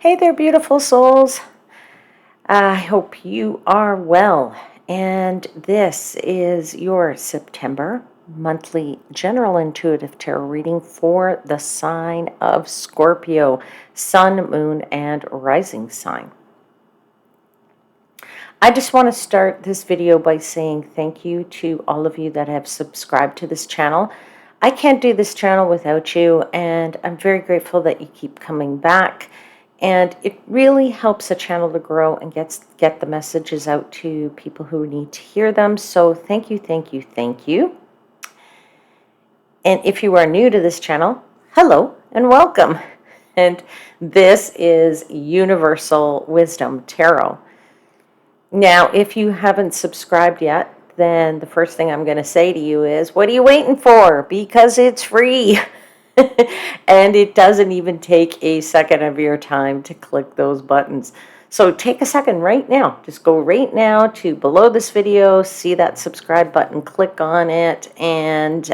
Hey there, beautiful souls. I hope you are well. And this is your September monthly general intuitive tarot reading for the sign of Scorpio, sun, moon, and rising sign. I just want to start this video by saying thank you to all of you that have subscribed to this channel. I can't do this channel without you, and I'm very grateful that you keep coming back. And it really helps the channel to grow and get the messages out to people who need to hear them. So thank you, thank you, thank you. And if you are new to this channel, hello and welcome. And this is Universal Wisdom Tarot. Now, if you haven't subscribed yet, then the first thing I'm going to say to you is, what are you waiting for? Because it's free. And it doesn't even take a second of your time to click those buttons. So take a second right now. Just go right now to below this video, see that subscribe button, click on it, and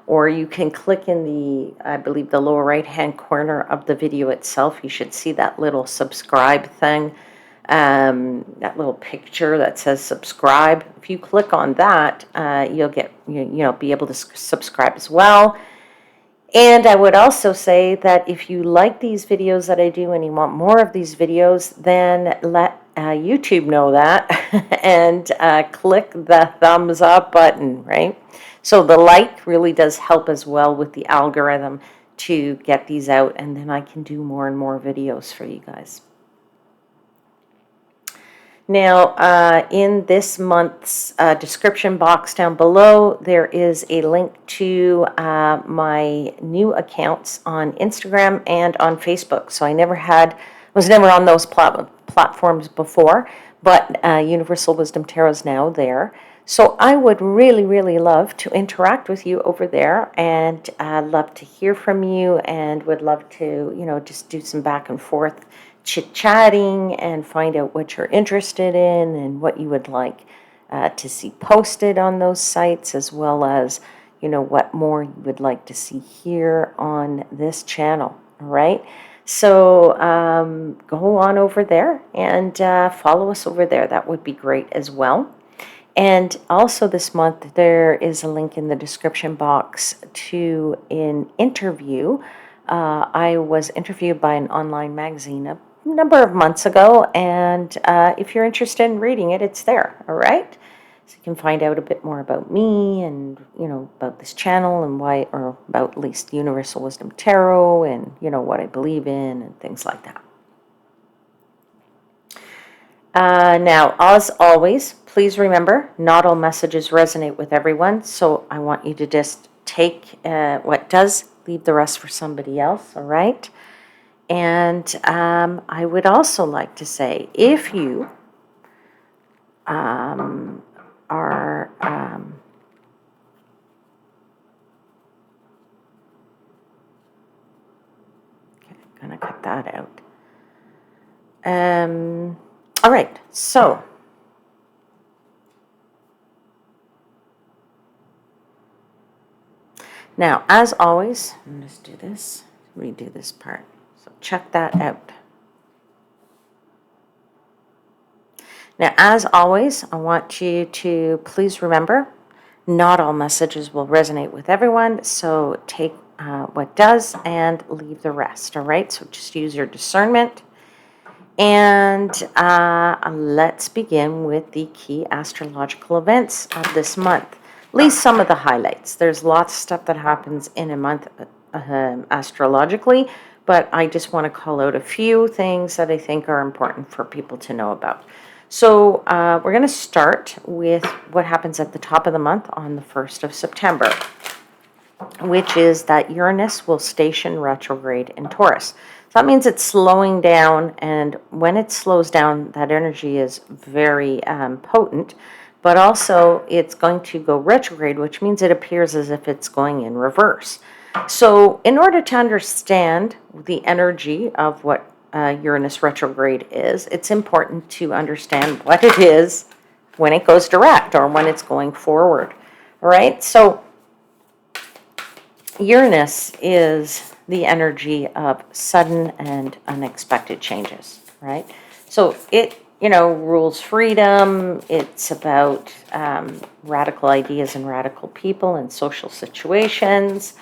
or you can click in the, I believe, the lower right-hand corner of the video itself. You should see that little subscribe thing. That little picture that says subscribe. If you click on that, you'll get be able to subscribe as well. And I would also say that if you like these videos that I do and you want more of these videos, then let YouTube know that and click the thumbs up button, right? So the like really does help as well with the algorithm to get these out, and then I can do more and more videos for you guys. Now, in this month's description box down below, there is a link to my new accounts on Instagram and on Facebook. So I was never on those platforms before, but Universal Wisdom Tarot is now there. So I would really, really love to interact with you over there, and love to hear from you, and would love to, just do some back and forth chit-chatting and find out what you're interested in and what you would like to see posted on those sites, as well as, what more you would like to see here on this channel, all right? So go on over there and follow us over there. That would be great as well. And also this month, there is a link in the description box to an interview. I was interviewed by an online magazine a number of months ago, and if you're interested in reading it, it's there, all right? So you can find out a bit more about me and, about this channel and why, or about at least Universal Wisdom Tarot and, what I believe in and things like that. Now, as always, please remember, not all messages resonate with everyone, so I want you to just take what does, leave the rest for somebody else, all right? And I would also like to say, if you are okay, I'm going to cut that out. All right, so now, as always, I'm just do this, redo this part. So check that out. Now, as always, I want you to please remember, not all messages will resonate with everyone, so take what does and leave the rest, all right? So just use your discernment. And let's begin with the key astrological events of this month. At least some of the highlights. There's lots of stuff that happens in a month astrologically, but I just want to call out a few things that I think are important for people to know about. So we're going to start with what happens at the top of the month on the 1st of September, which is that Uranus will station retrograde in Taurus. So that means it's slowing down, and when it slows down, that energy is very potent, but also it's going to go retrograde, which means it appears as if it's going in reverse. So in order to understand the energy of what Uranus retrograde is, it's important to understand what it is when it goes direct or when it's going forward. All right, so Uranus is the energy of sudden and unexpected changes, right? So it, rules freedom. It's about radical ideas and radical people and social situations.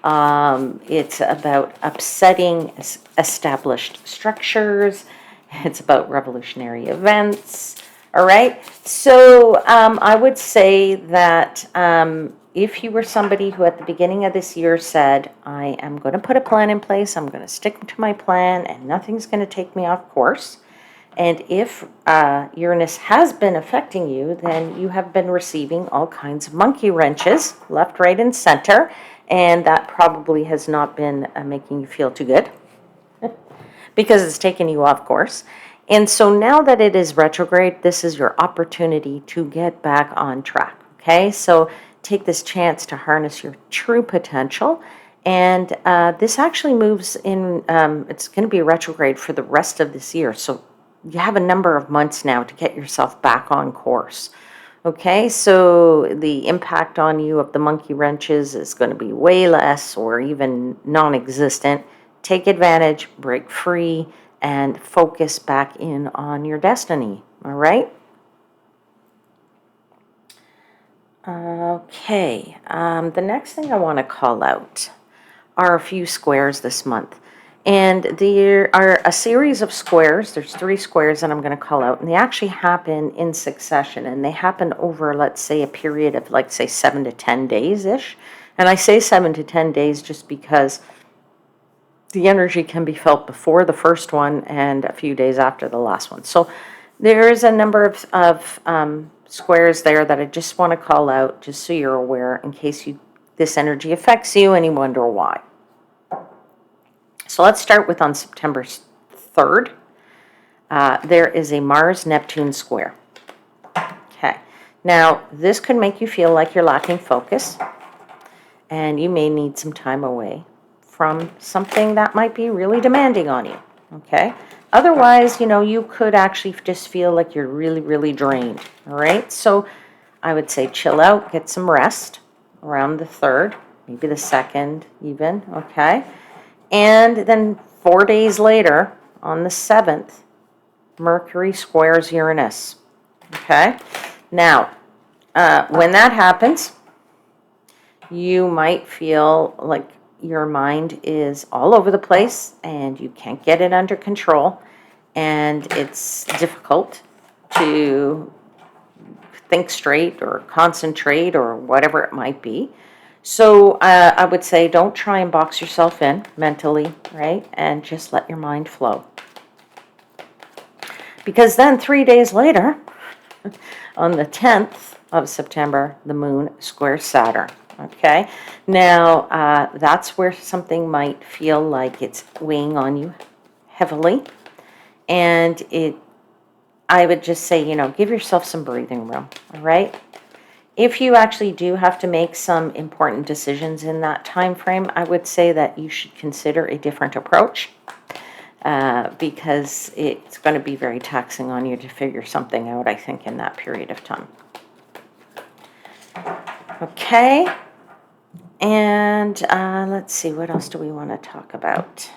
It's about upsetting established structures. It's about revolutionary events. All right. So I would say that if you were somebody who at the beginning of this year said, I am going to put a plan in place, I'm going to stick to my plan, and nothing's going to take me off course. And if Uranus has been affecting you, then you have been receiving all kinds of monkey wrenches, left, right, and center. And that probably has not been making you feel too good because it's taken you off course. And so now that it is retrograde, this is your opportunity to get back on track, okay? So take this chance to harness your true potential. And this actually moves in, it's going to be retrograde for the rest of this year. So you have a number of months now to get yourself back on course. Okay, so the impact on you of the monkey wrenches is going to be way less or even non-existent. Take advantage, break free, and focus back in on your destiny. All right? Okay, the next thing I want to call out are a few squares this month. And there are a series of squares. There's 3 squares that I'm going to call out, and they actually happen in succession, and they happen over, let's say, a period of, like, say, 7 to 10 days-ish. And I say 7 to 10 days just because the energy can be felt before the first one and a few days after the last one. So there is a number of squares there that I just want to call out, just so you're aware, in case this energy affects you and you wonder why. So let's start with on September 3rd. There is a Mars-Neptune square. Okay. Now, this could make you feel like you're lacking focus, and you may need some time away from something that might be really demanding on you. Okay. Otherwise, you could actually just feel like you're really, really drained. All right. So I would say chill out, get some rest around the 3rd, maybe the 2nd even. Okay. And then 4 days later, on the 7th, Mercury squares Uranus. Okay? Now, when that happens, you might feel like your mind is all over the place and you can't get it under control, and it's difficult to think straight or concentrate or whatever it might be. So I would say don't try and box yourself in mentally, right? And just let your mind flow. Because then 3 days later, on the 10th of September, the moon squares Saturn. Okay? Now, that's where something might feel like it's weighing on you heavily. And I would just say, give yourself some breathing room, all right? If you actually do have to make some important decisions in that time frame, I would say that you should consider a different approach because it's going to be very taxing on you to figure something out, I think, in that period of time. Okay, and let's see, what else do we want to talk about?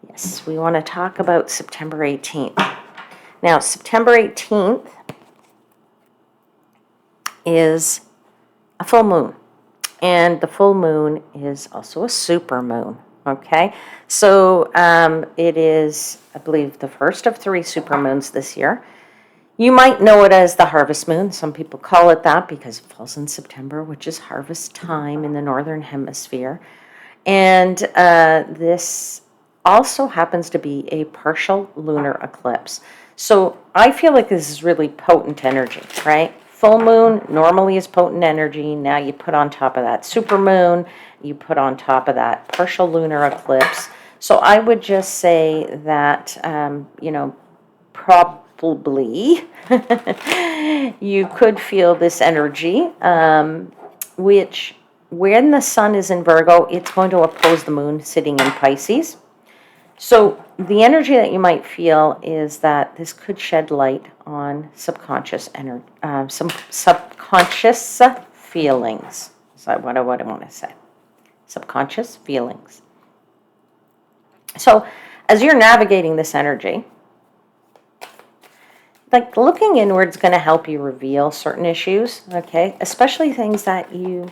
Yes, we want to talk about September 18th. Now, September 18th is a full moon, and the full moon is also a super moon. Okay, so it is, I believe, the first of 3 super moons this year. You might know it as the harvest moon. Some people call it that because it falls in September, which is harvest time in the northern hemisphere. And this also happens to be a partial lunar eclipse. So I feel like this is really potent energy, right? Full moon normally is potent energy. Now you put on top of that super moon, you put on top of that partial lunar eclipse. So I would just say that, probably you could feel this energy, which when the sun is in Virgo, it's going to oppose the moon sitting in Pisces. So the energy that you might feel is that this could shed light on subconscious energy, some subconscious feelings. Is that what I want to say? subconscious feelings. So as you're navigating this energy, like looking inward is going to help you reveal certain issues, okay? Especially things that you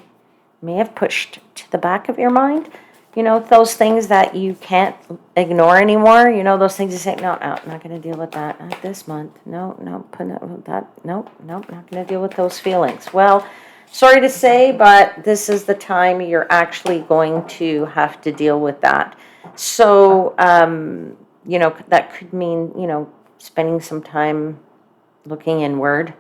may have pushed to the back of your mind. You know, those things that you can't ignore anymore. You know, those things you say, no, I'm not going to deal with that. Not this month. No, not going to deal with those feelings. Well, sorry to say, but this is the time you're actually going to have to deal with that. So, you know, that could mean, you know, spending some time looking inward.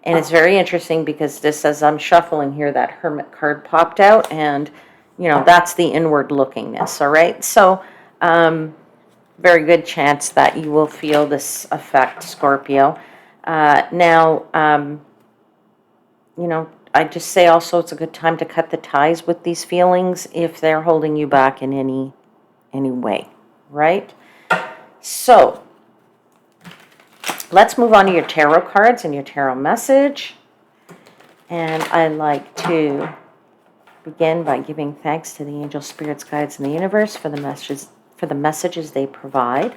And it's very interesting because just as I'm shuffling here, that Hermit card popped out, and, you know, that's the inward lookingness, all right? So, very good chance that you will feel this effect, Scorpio. You know, I just say also it's a good time to cut the ties with these feelings if they're holding you back in any way, right? So, let's move on to your tarot cards and your tarot message. And I'd like to begin by giving thanks to the angels, spirits, guides, and the universe for the messages they provide,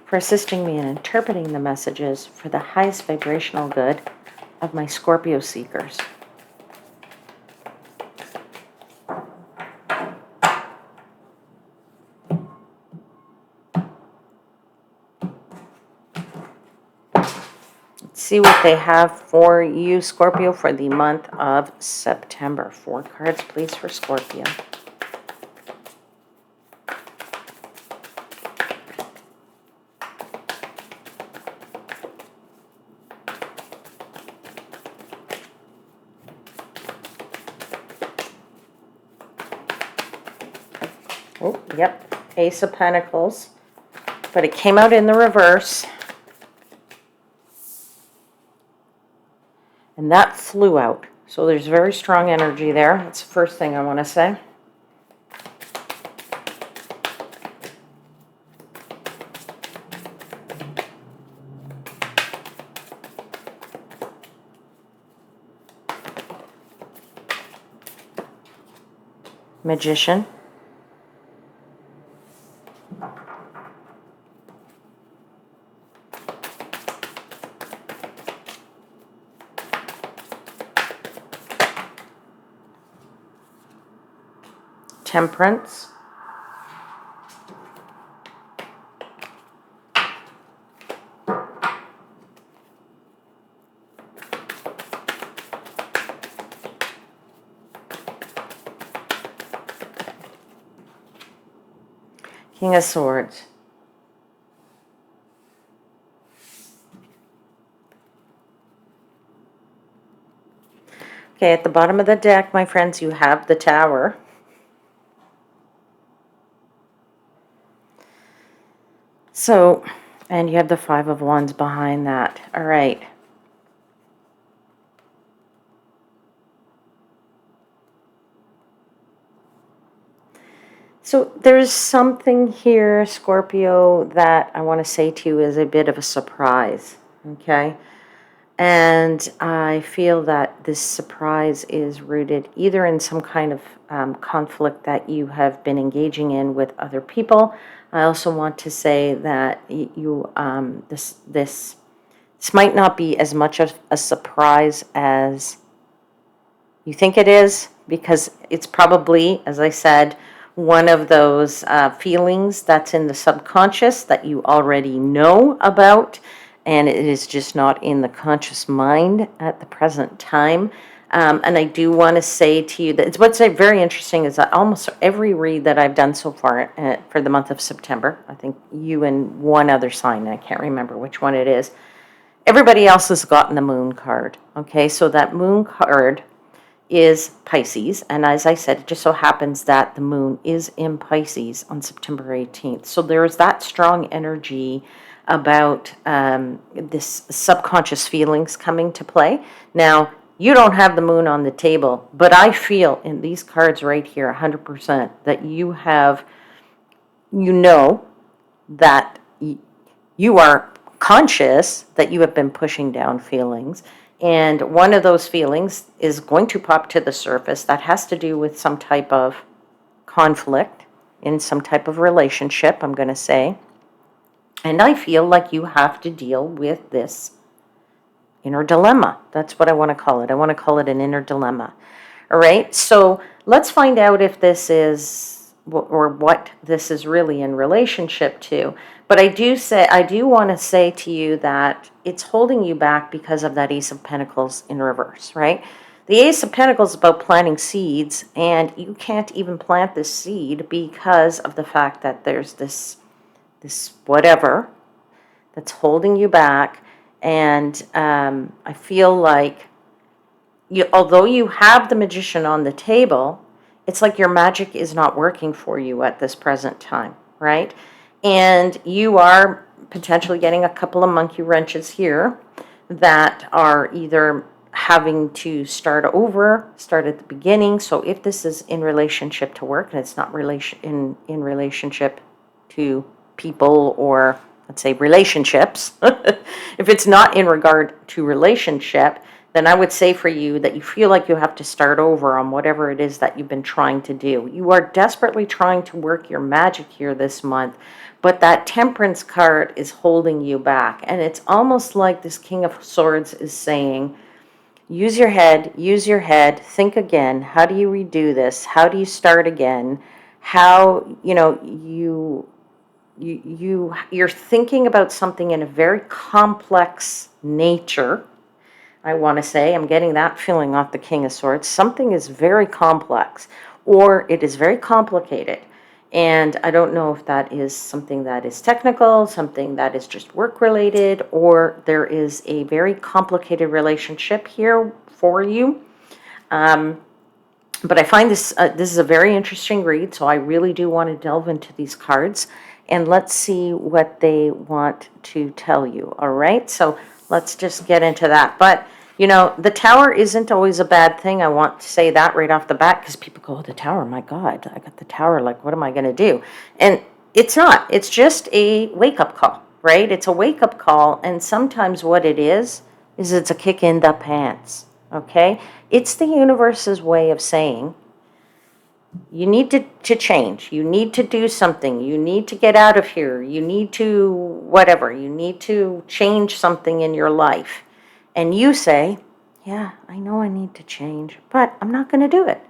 for assisting me in interpreting the messages for the highest vibrational good of my Scorpio seekers. See what they have for you, Scorpio, for the month of September. 4 cards, please, for Scorpio. Oh, yep, Ace of Pentacles. But it came out in the reverse. And that flew out. So there's very strong energy there. That's the first thing I want to say. Magician. Temperance. King of Swords. Okay, at the bottom of the deck, my friends, you have the Tower. So, and you have the 5 of Wands behind that. All right. So there's something here, Scorpio, that I want to say to you is a bit of a surprise, okay? And I feel that this surprise is rooted either in some kind of conflict that you have been engaging in with other people. I also want to say that this might not be as much of a surprise as you think it is, because it's probably, as I said, one of those feelings that's in the subconscious that you already know about, and it is just not in the conscious mind at the present time. And I do want to say to you that what's very interesting is that almost every read that I've done so far for the month of September, I think you and one other sign, I can't remember which one it is, everybody else has gotten the moon card. Okay, so that moon card is Pisces, and as I said, it just so happens that the moon is in Pisces on September 18th. So there is that strong energy about this subconscious feelings coming to play. Now, you don't have the moon on the table, but I feel in these cards right here 100% that you know that you are conscious that you have been pushing down feelings. And one of those feelings is going to pop to the surface that has to do with some type of conflict in some type of relationship, I'm going to say. And I feel like you have to deal with this inner dilemma. That's what I want to call it. I want to call it an inner dilemma. All right, so let's find out if this is, or what this is really in relationship to. But I do want to say to you that it's holding you back because of that Ace of Pentacles in reverse, right? The Ace of Pentacles is about planting seeds, and you can't even plant this seed because of the fact that there's this whatever that's holding you back. And I feel like although you have the Magician on the table, it's like your magic is not working for you at this present time, right? And you are potentially getting a couple of monkey wrenches here that are either having to start over, start at the beginning. So if this is in relationship to work and it's not in relationship to people, or let's say relationships, if it's not in regard to relationship, then I would say for you that you feel like you have to start over on whatever it is that you've been trying to do. You are desperately trying to work your magic here this month, but that Temperance card is holding you back. And it's almost like this King of Swords is saying, use your head, think again. How do you redo this? How do you start again? How, you're thinking about something in a very complex nature. I want to say, I'm getting that feeling off the King of Swords. Something is very complex, or it is very complicated. And I don't know if that is something that is technical, something that is just work-related, or there is a very complicated relationship here for you. But I find this is a very interesting read, so I really do want to delve into these cards. And let's see what they want to tell you, all right? So let's just get into that. But, the Tower isn't always a bad thing. I want to say that right off the bat, because people go, oh, the Tower, my God, I got the Tower, like, what am I going to do? And it's not. It's just a wake-up call, right? It's a wake-up call, and sometimes what it is it's a kick in the pants, okay? It's the universe's way of saying, you need to change. You need to do something. You need to get out of here. You need to whatever. You need to change something in your life. And you say, yeah, I know I need to change, but I'm not going to do it.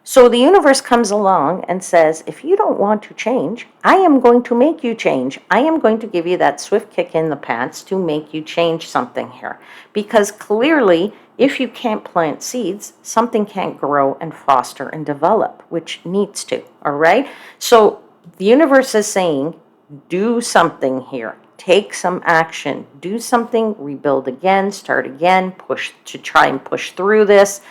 So the universe comes along and says, if you don't want to change, I am going to make you change. I am going to give you that swift kick in the pants to make you change something here. Because clearly, if you can't plant seeds, something can't grow and foster and develop, which needs to, all right? So the universe is saying, do something here. Take some action. Do something, rebuild again, start again, try and push through this.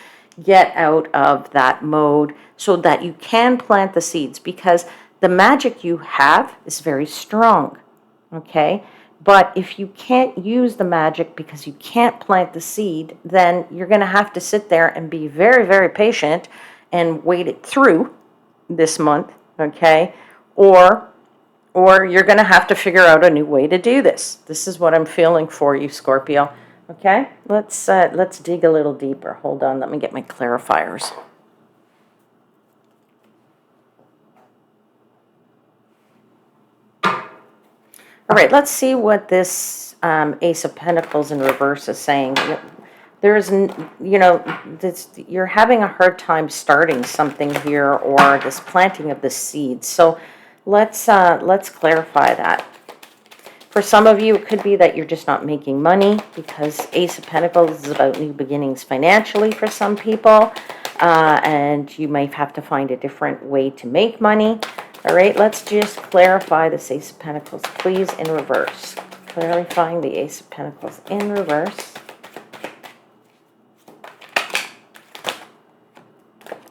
Get out of that mode so that you can plant the seeds, because the magic you have is very strong, okay? But if you can't use the magic because you can't plant the seed, then you're going to have to sit there and be very, very patient and wait it through this month, okay? Or you're going to have to figure out a new way to do this. This is what I'm feeling for you, Scorpio. Okay, let's dig a little deeper. Hold on, let me get my clarifiers. All right, let's see what this Ace of Pentacles in reverse is saying. There's, you're having a hard time starting something here, or this planting of the seeds. So let's clarify that. For some of you, it could be that you're just not making money, because Ace of Pentacles is about new beginnings financially for some people, and you might have to find a different way to make money. All right, let's just clarify this Ace of Pentacles, please, in reverse. Clarifying the Ace of Pentacles in reverse.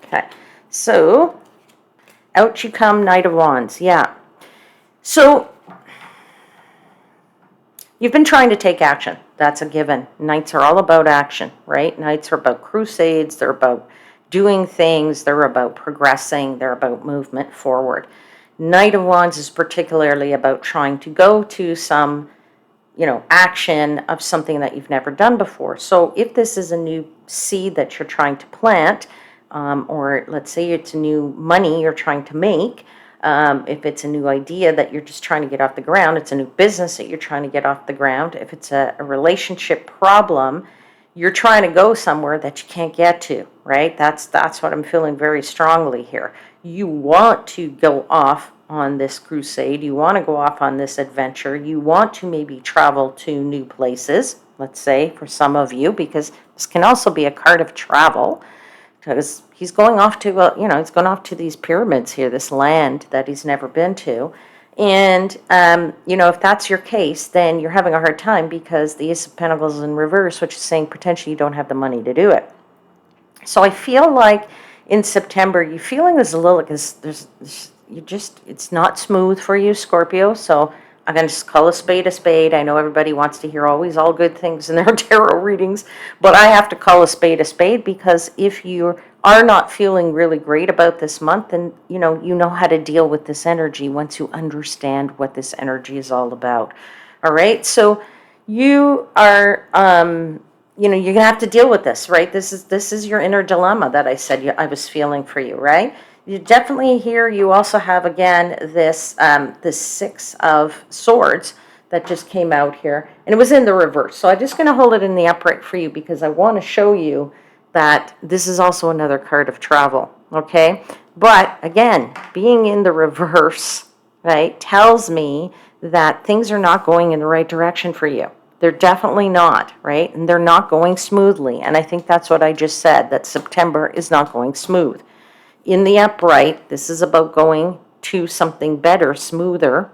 Okay, so out you come, Knight of Wands. Yeah. So you've been trying to take action. That's a given. Knights are all about action, right? Knights are about crusades. They're about doing things. They're about progressing. They're about movement forward. Knight of Wands is particularly about trying to go to some, action of something that you've never done before. So if this is a new seed that you're trying to plant, or let's say it's a new money you're trying to make. If it's a new idea that you're just trying to get off the ground, it's a new business that you're trying to get off the ground. If it's a relationship problem, you're trying to go somewhere that you can't get to, right? That's what I'm feeling very strongly here. You want to go off on this crusade. You want to go off on this adventure. You want to maybe travel to new places, let's say, for some of you, because this can also be a card of travel, because he's going off to, he's going off to these pyramids here, this land that he's never been to. And, if that's your case, then you're having a hard time because the Ace of Pentacles is in reverse, which is saying potentially you don't have the money to do it. So I feel like in September, you're feeling this a little, because it's not smooth for you, Scorpio. So I'm going to just call a spade a spade. I know everybody wants to hear always all good things in their tarot readings, but I have to call a spade because if you are not feeling really great about this month, then you know how to deal with this energy once you understand what this energy is all about. All right, so you are, you're going to have to deal with this, right? This is your inner dilemma that I said I was feeling for you, right? You definitely here, you also have, again, this Six of Swords that just came out here. And it was in the reverse. So I'm just going to hold it in the upright for you because I want to show you that this is also another card of travel, okay? But, again, being in the reverse, right, tells me that things are not going in the right direction for you. They're definitely not, right? And they're not going smoothly. And I think that's what I just said, that September is not going smooth. In the upright, this is about going to something better, smoother.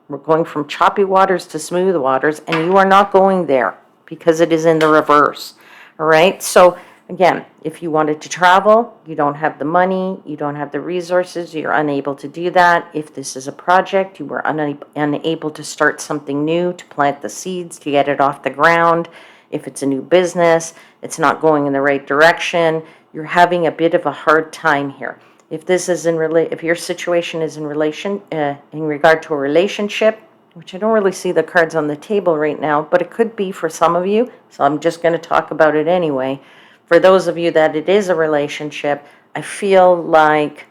We're going from choppy waters to smooth waters, and you are not going there because it is in the reverse. All right? So, again, if you wanted to travel, you don't have the money, you don't have the resources, you're unable to do that. If this is a project, you were unable to start something new, to plant the seeds, to get it off the ground. If it's a new business, it's not going in the right direction. You're having a bit of a hard time here. If this is if your situation is in regard to a relationship, which I don't really see the cards on the table right now, but it could be for some of you, so I'm just going to talk about it anyway. For those of you that it is a relationship, I feel like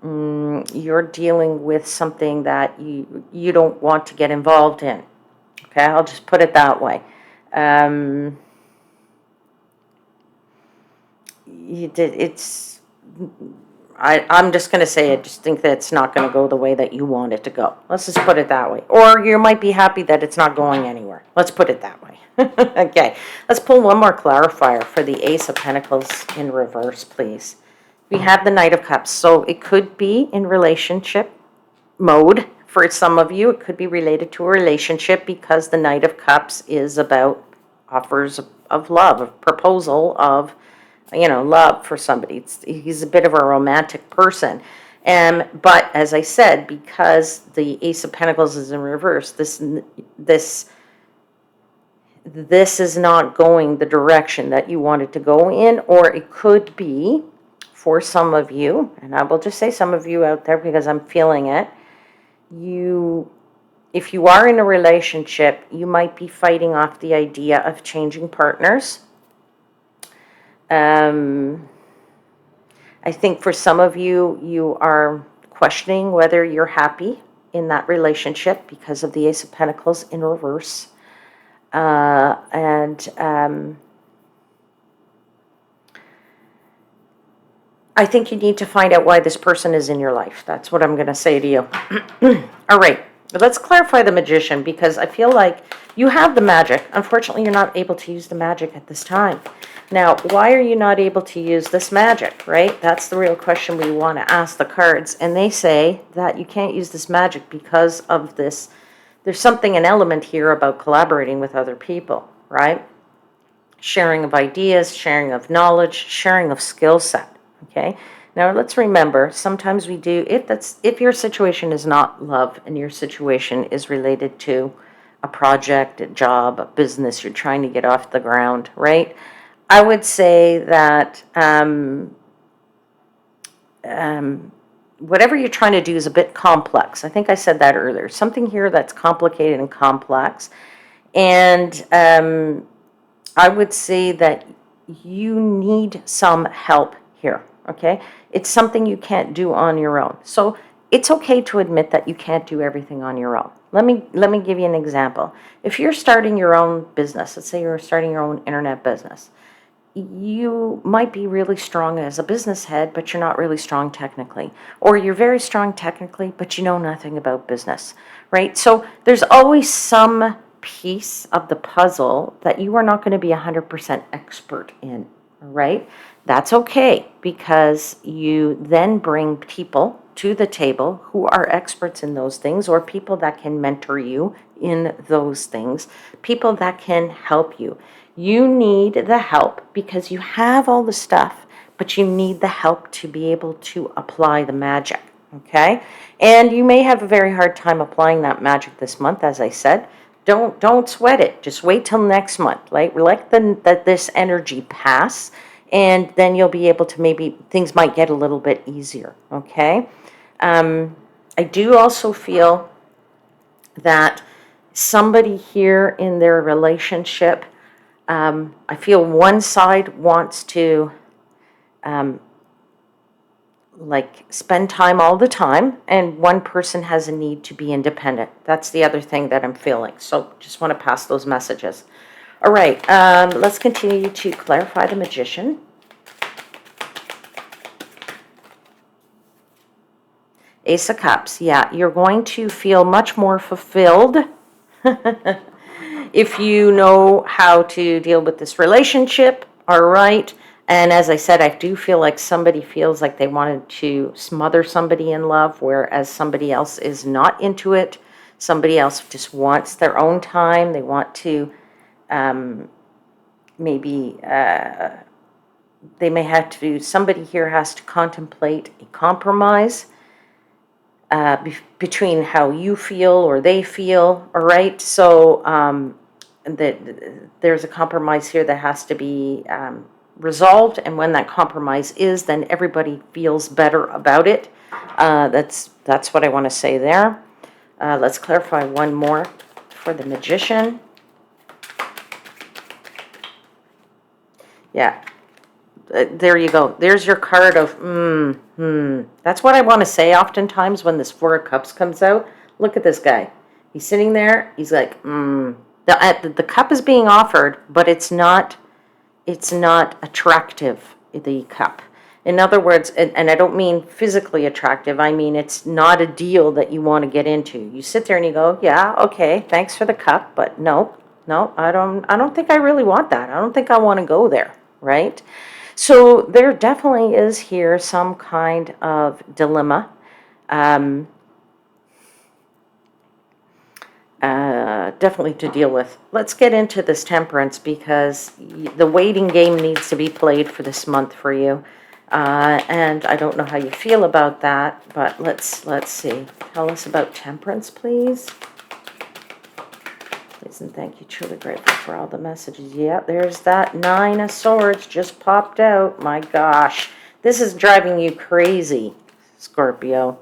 you're dealing with something that you don't want to get involved in. Okay, I'll just put it that way. I'm just going to say I just think that it's not going to go the way that you want it to go. Let's just put it that way. Or you might be happy that it's not going anywhere. Let's put it that way. Okay, let's pull one more clarifier for the Ace of Pentacles in reverse, please. We have the Knight of Cups, so it could be in relationship mode for some of you. It could be related to a relationship because the Knight of Cups is about offers of love, a proposal of love for somebody. He's a bit of a romantic person. But as I said, because the Ace of Pentacles is in reverse, this is not going the direction that you want it to go in, or it could be for some of you, and I will just say some of you out there because I'm feeling it, if you are in a relationship, you might be fighting off the idea of changing partners. I think for some of you, you are questioning whether you're happy in that relationship because of the Ace of Pentacles in reverse. I think you need to find out why this person is in your life. That's what I'm going to say to you. All right. Let's clarify the Magician because I feel like you have the magic. Unfortunately, you're not able to use the magic at this time. Now, why are you not able to use this magic, right? That's the real question we want to ask the cards. And they say that you can't use this magic because of this. There's an element here about collaborating with other people, right? Sharing of ideas, sharing of knowledge, sharing of skill set, okay? Now, let's remember, sometimes we do, if your situation is not love and your situation is related to a project, a job, a business you're trying to get off the ground, right? I would say that whatever you're trying to do is a bit complex. I think I said that earlier. Something here that's complicated and complex. And I would say that you need some help here, okay? It's something you can't do on your own. So it's okay to admit that you can't do everything on your own. Let me give you an example. If you're starting your own business, let's say you're starting your own internet business, you might be really strong as a business head, but you're not really strong technically. Or you're very strong technically, but you know nothing about business, right? So there's always some piece of the puzzle that you are not going to be 100% expert in, right? That's okay, because you then bring people to the table who are experts in those things, or people that can mentor you in those things, people that can help you. You need the help because you have all the stuff, but you need the help to be able to apply the magic, okay? And you may have a very hard time applying that magic this month, as I said. Don't sweat it. Just wait till next month. Let this energy pass, and then you'll be able to, maybe things might get a little bit easier, okay? I do also feel that somebody here in their relationship, I feel one side wants to spend time all the time, and one person has a need to be independent. That's the other thing that I'm feeling. So just want to pass those messages. All right, let's continue to clarify the Magician. Ace of Cups, yeah, you're going to feel much more fulfilled if you know how to deal with this relationship, all right? And as I said, I do feel like somebody feels like they wanted to smother somebody in love, whereas somebody else is not into it. Somebody else just wants their own time. They want to maybe, they may have to, somebody here has to contemplate a compromise between how you feel or they feel, all right? So that there's a compromise here that has to be resolved, and when that compromise is, then everybody feels better about it. That's what I want to say there. Let's clarify one more for the Magician. Yeah, there you go. There's your card of That's what I want to say oftentimes when this Four of Cups comes out. Look at this guy. He's sitting there. He's like, The cup is being offered, but it's not attractive, the cup. In other words, and I don't mean physically attractive, I mean it's not a deal that you want to get into. You sit there and you go, yeah, okay, thanks for the cup, but no, I don't think I really want that. I don't think I want to go there, right? So there definitely is here some kind of dilemma. Definitely to deal with. Let's get into this Temperance, because the waiting game needs to be played for this month for you. And I don't know how you feel about that, but let's see. Tell us about Temperance, please. Please and thank you. Truly grateful for all the messages. Yeah, there's that Nine of Swords just popped out. My gosh. This is driving you crazy, Scorpio.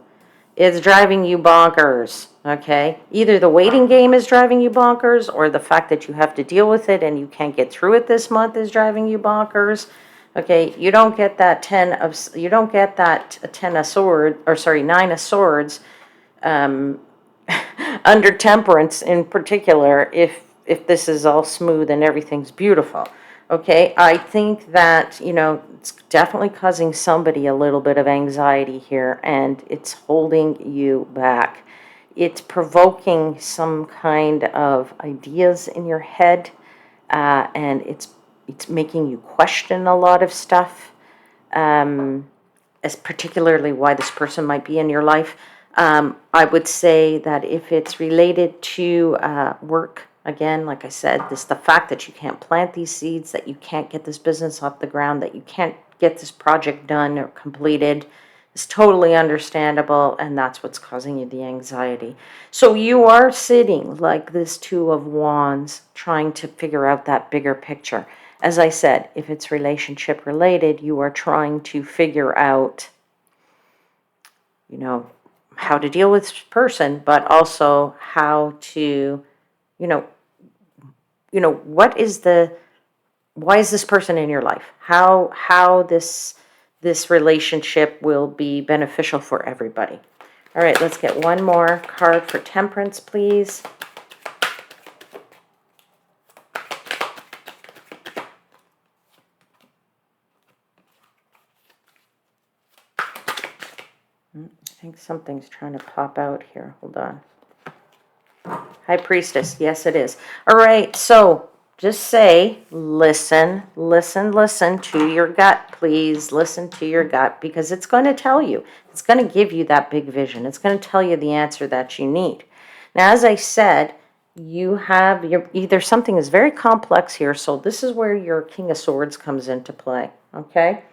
It's driving you bonkers, okay? Either the waiting game is driving you bonkers, or the fact that you have to deal with it and you can't get through it this month is driving you bonkers. Okay, you don't get that 10 of swords, or sorry, 9 of swords under Temperance in particular, if this is all smooth and everything's beautiful. Okay, I think that, it's definitely causing somebody a little bit of anxiety here, and it's holding you back. It's provoking some kind of ideas in your head, and it's making you question a lot of stuff, as particularly why this person might be in your life. I would say that if it's related to work, again, like I said, the fact that you can't plant these seeds, that you can't get this business off the ground, that you can't get this project done or completed, is totally understandable, and that's what's causing you the anxiety. So you are sitting like this Two of Wands, trying to figure out that bigger picture. As I said, if it's relationship related, you are trying to figure out, how to deal with this person, but also how to, you know, why is this person in your life? How this relationship will be beneficial for everybody. All right, let's get one more card for Temperance, please. I think something's trying to pop out here. Hold on. High Priestess. Yes, it is. All right, so just say, listen, listen, listen to your gut, please. Listen to your gut, because it's going to tell you. It's going to give you that big vision. It's going to tell you the answer that you need. Now, as I said, you have either something is very complex here, so this is where your King of Swords comes into play, okay?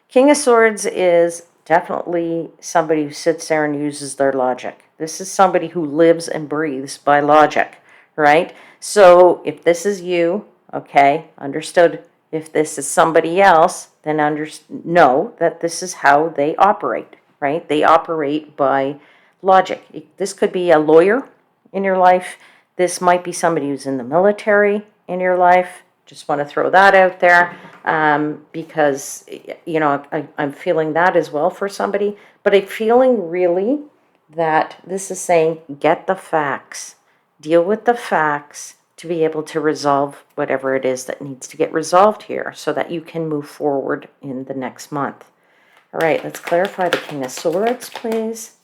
King of Swords is definitely somebody who sits there and uses their logic. This is somebody who lives and breathes by logic, right? So if this is you, okay, understood. If this is somebody else, then know that this is how they operate, right? They operate by logic. This could be a lawyer in your life. This might be somebody who's in the military in your life. Just want to throw that out there because, you know, I'm feeling that as well for somebody. But I'm feeling really that this is saying get the facts. Deal with the facts to be able to resolve whatever it is that needs to get resolved here so that you can move forward in the next month. All right, let's clarify the King of Swords, please.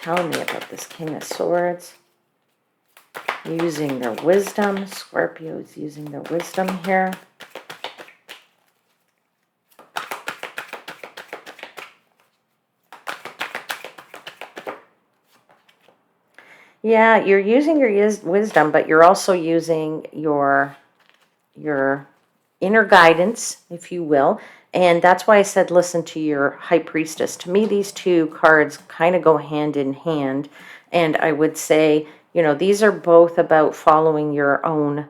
Tell me about this King of Swords. Using their wisdom. Scorpio is using their wisdom here. Yeah, you're using your wisdom, but you're also using your inner guidance, if you will. And that's why I said listen to your High Priestess. To me, these two cards kind of go hand in hand. And I would say, you know, these are both about following your own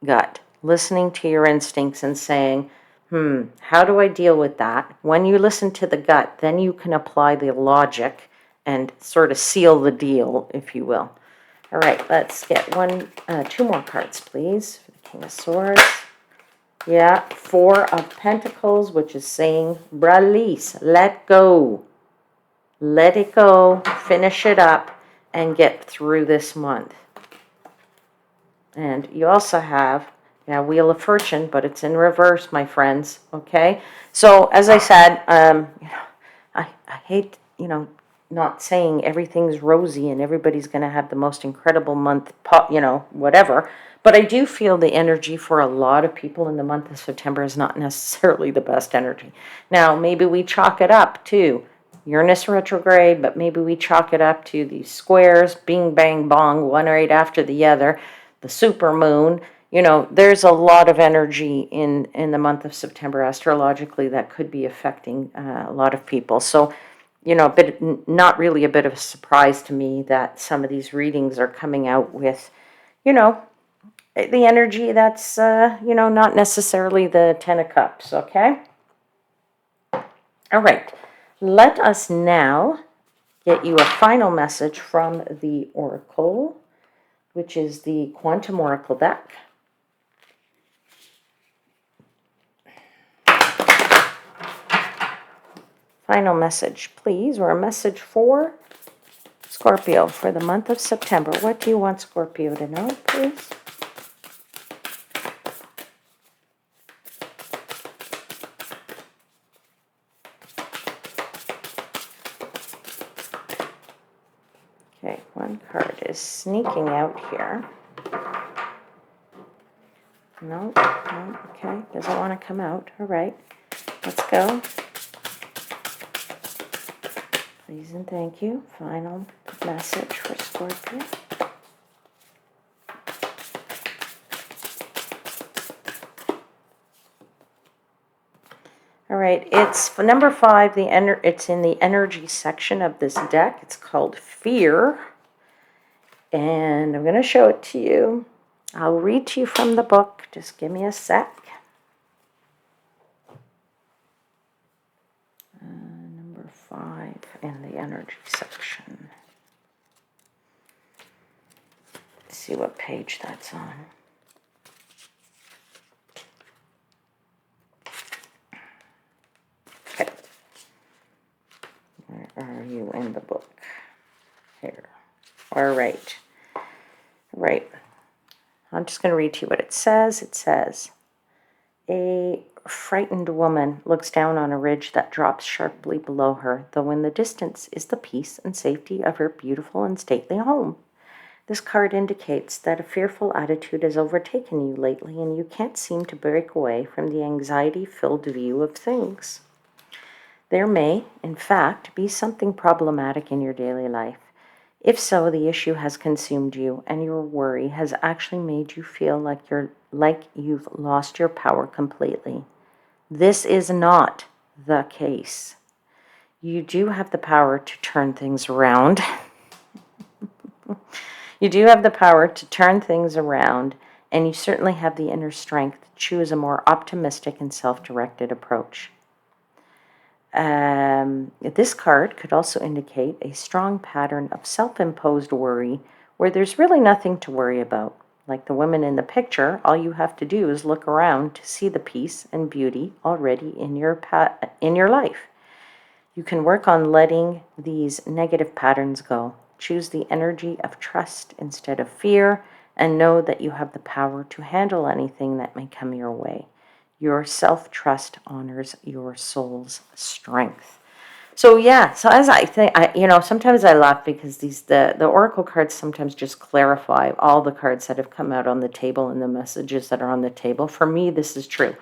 gut, listening to your instincts and saying, how do I deal with that? When you listen to the gut, then you can apply the logic and sort of seal the deal, if you will. All right, let's get two more cards, please, for the King of Swords. Yeah, Four of Pentacles, which is saying release, let go. Let it go, finish it up, and get through this month. And you also have, Wheel of Fortune, but it's in reverse, my friends, okay? So, as I said, I hate, not saying everything's rosy and everybody's going to have the most incredible month, whatever. But I do feel the energy for a lot of people in the month of September is not necessarily the best energy. Now, maybe we chalk it up to Uranus retrograde, but maybe we chalk it up to these squares, bing, bang, bong, one right after the other, the super moon. There's a lot of energy in the month of September astrologically that could be affecting a lot of people. So, not really a bit of a surprise to me that some of these readings are coming out with, the energy that's, not necessarily the Ten of Cups, okay? All right. Let us now get you a final message from the Oracle, which is the Quantum Oracle deck. Final message, please, or a message for Scorpio for the month of September. What do you want Scorpio to know, please? Okay, one card is sneaking out here. No, okay, doesn't want to come out. All right, let's go. Please and thank you. Final message for Scorpio. All right, it's number 5. It's in the energy section of this deck. It's called Fear. And I'm going to show it to you. I'll read to you from the book. Just give me a sec. Number 5 in the energy section. Let's see what page that's on. Okay. are you in the book? Here. All right. Right. I'm just going to read to you what it says. It says, a frightened woman looks down on a ridge that drops sharply below her, though in the distance is the peace and safety of her beautiful and stately home. This card indicates that a fearful attitude has overtaken you lately, and you can't seem to break away from the anxiety-filled view of things. There may, in fact, be something problematic in your daily life. If so, the issue has consumed you, and your worry has actually made you feel like you've lost your power completely. This is not the case. You do have the power to turn things around. You do have the power to turn things around, and you certainly have the inner strength to choose a more optimistic and self-directed approach. This card could also indicate a strong pattern of self-imposed worry where there's really nothing to worry about. Like the woman in the picture, all you have to do is look around to see the peace and beauty already in your life. You can work on letting these negative patterns go. Choose the energy of trust instead of fear, and know that you have the power to handle anything that may come your way. Your self-trust honors your soul's strength. So yeah, so as I think, sometimes I laugh because the oracle cards sometimes just clarify all the cards that have come out on the table and the messages that are on the table. For me, this is true.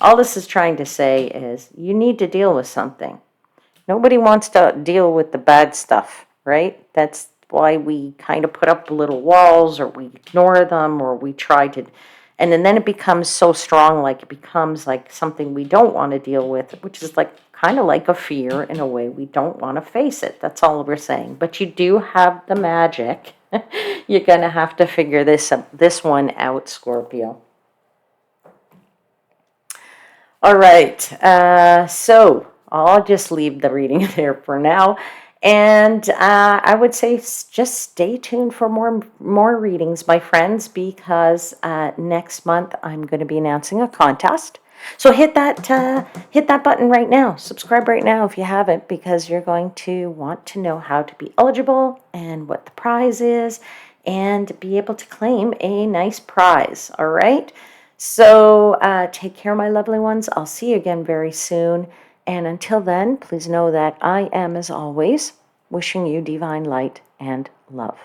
All this is trying to say is you need to deal with something. Nobody wants to deal with the bad stuff, right? That's why we kind of put up little walls, or we ignore them, or we try to, and then it becomes so strong, like it becomes like something we don't want to deal with, which is like kind of like a fear in a way. We don't want to face it. That's all we're saying. But you do have the magic. You're going to have to figure this one out, Scorpio. All right, so I'll just leave the reading there for now. And I would say just stay tuned for more readings, my friends, because next month I'm going to be announcing a contest. So hit that button right now. Subscribe right now if you haven't, because you're going to want to know how to be eligible and what the prize is, and be able to claim a nice prize. All right. So take care, my lovely ones. I'll see you again very soon. And until then, please know that I am, as always, wishing you divine light and love.